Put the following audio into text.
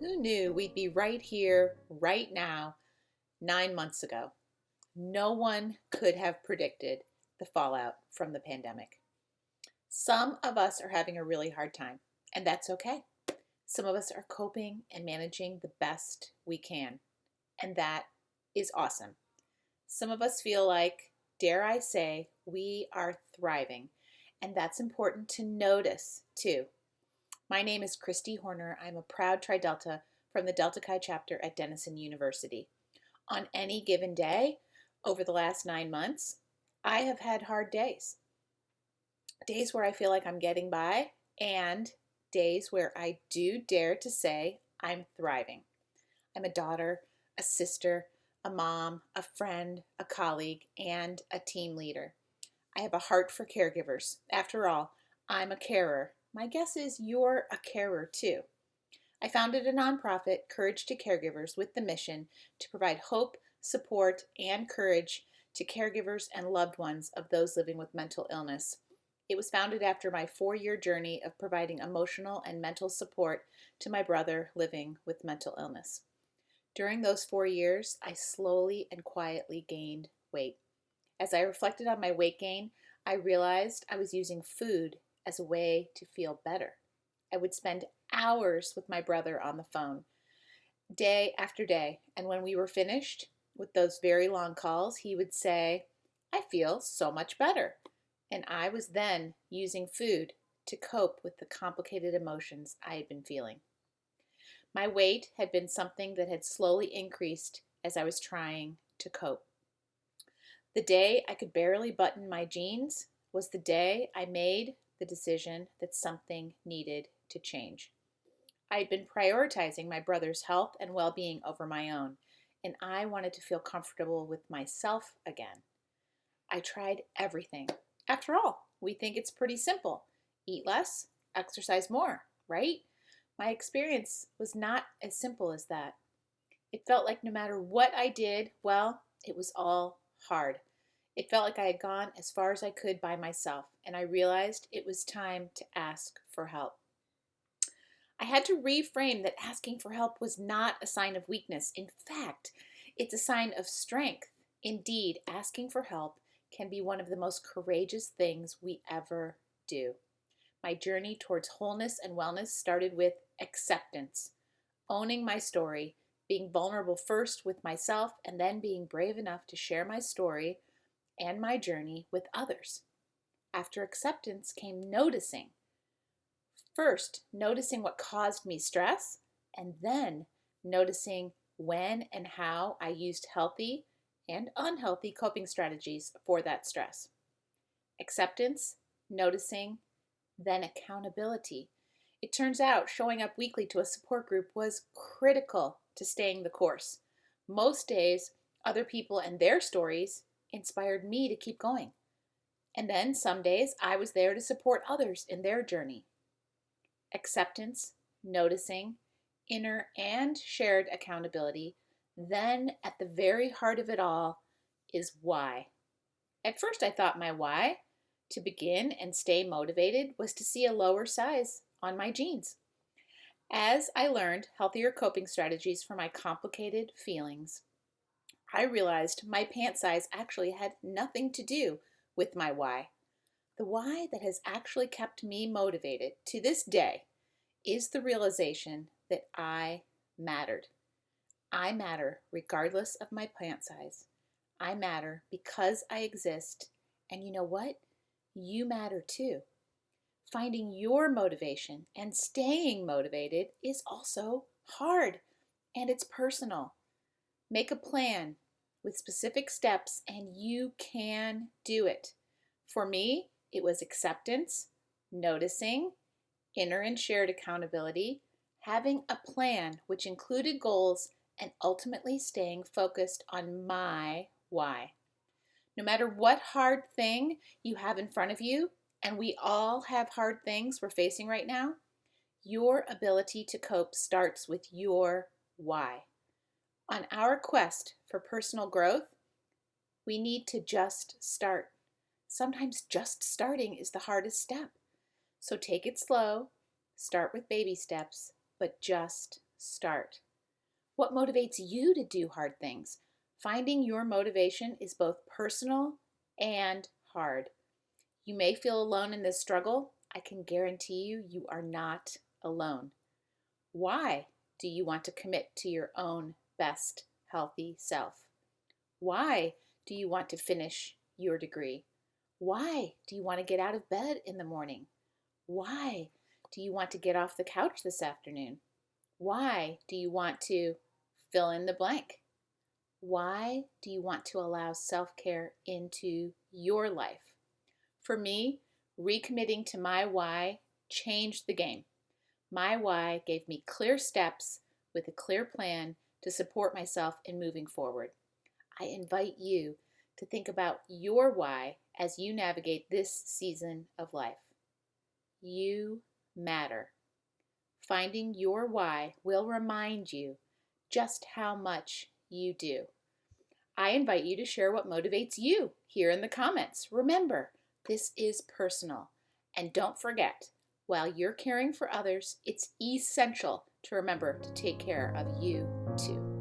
Who knew we'd be right here, right now, 9 months ago? No one could have predicted the fallout from the pandemic. Some of us are having a really hard time, and that's okay. Some of us are coping and managing the best we can, and that is awesome. Some of us feel like, dare I say, we are thriving, and that's important to notice too. My name is Kristi Horner. I'm a proud Tri Delta from the Delta Chi chapter at Denison University. On any given day, over the last 9 months, I have had hard days. Days where I feel like I'm getting by, and days where I do dare to say I'm thriving. I'm a daughter, a sister, a mom, a friend, a colleague, and a team leader. I have a heart for caregivers. After all, I'm a carer. My guess is you're a carer too. I founded a nonprofit, Courage to Caregivers, with the mission to provide hope, support, and courage to caregivers and loved ones of those living with mental illness. It was founded after my 4-year journey of providing emotional and mental support to my brother living with mental illness. During those 4 years, I slowly and quietly gained weight. As I reflected on my weight gain, I realized I was using food as a way to feel better. I would spend hours with my brother on the phone, day after day, and when we were finished with those very long calls, he would say, "I feel so much better." And I was then using food to cope with the complicated emotions I had been feeling. My weight had been something that had slowly increased as I was trying to cope. The day I could barely button my jeans was the day I made the decision that something needed to change. I had been prioritizing my brother's health and well-being over my own, and I wanted to feel comfortable with myself again. I tried everything. After all, we think it's pretty simple. Eat less, exercise more, right? My experience was not as simple as that. It felt like no matter what I did, well, it was all hard. It felt like I had gone as far as I could by myself, and I realized it was time to ask for help. I had to reframe that asking for help was not a sign of weakness. In fact, it's a sign of strength. Indeed, asking for help can be one of the most courageous things we ever do. My journey towards wholeness and wellness started with acceptance, owning my story, being vulnerable first with myself, and then being brave enough to share my story and my journey with others. After acceptance came noticing. First, noticing what caused me stress, and then noticing when and how I used healthy and unhealthy coping strategies for that stress. Acceptance, noticing, then accountability. It turns out showing up weekly to a support group was critical to staying the course. Most days, other people and their stories inspired me to keep going. And then some days I was there to support others in their journey. Acceptance, noticing, inner and shared accountability. Then at the very heart of it all is why. At first I thought my why, to begin and stay motivated, was to see a lower size on my jeans. As I learned healthier coping strategies for my complicated feelings, I realized my pant size actually had nothing to do with my why. The why that has actually kept me motivated to this day is the realization that I mattered. I matter regardless of my pant size. I matter because I exist. And you know what? You matter too. Finding your motivation and staying motivated is also hard, and it's personal. Make a plan with specific steps and you can do it. For me, it was acceptance, noticing, inner and shared accountability, having a plan which included goals, and ultimately staying focused on my why. No matter what hard thing you have in front of you, and we all have hard things we're facing right now, your ability to cope starts with your why. On our quest for personal growth, we need to just start. Sometimes just starting is the hardest step. So take it slow, start with baby steps, but just start? What motivates you to do hard things? Finding your motivation is both personal and hard. You may feel alone in this struggle. I can guarantee you, you are not alone. Why do you want to commit to your own best healthy self? Why do you want to finish your degree? Why do you want to get out of bed in the morning? Why do you want to get off the couch this afternoon? Why do you want to fill in the blank? Why do you want to allow self-care into your life? For me, recommitting to my why changed the game. My why gave me clear steps with a clear plan to support myself in moving forward. I invite you to think about your why as you navigate this season of life. You matter. Finding your why will remind you just how much you do. I invite you to share what motivates you here in the comments. Remember, this is personal. And don't forget, while you're caring for others, it's essential to remember to take care of you too.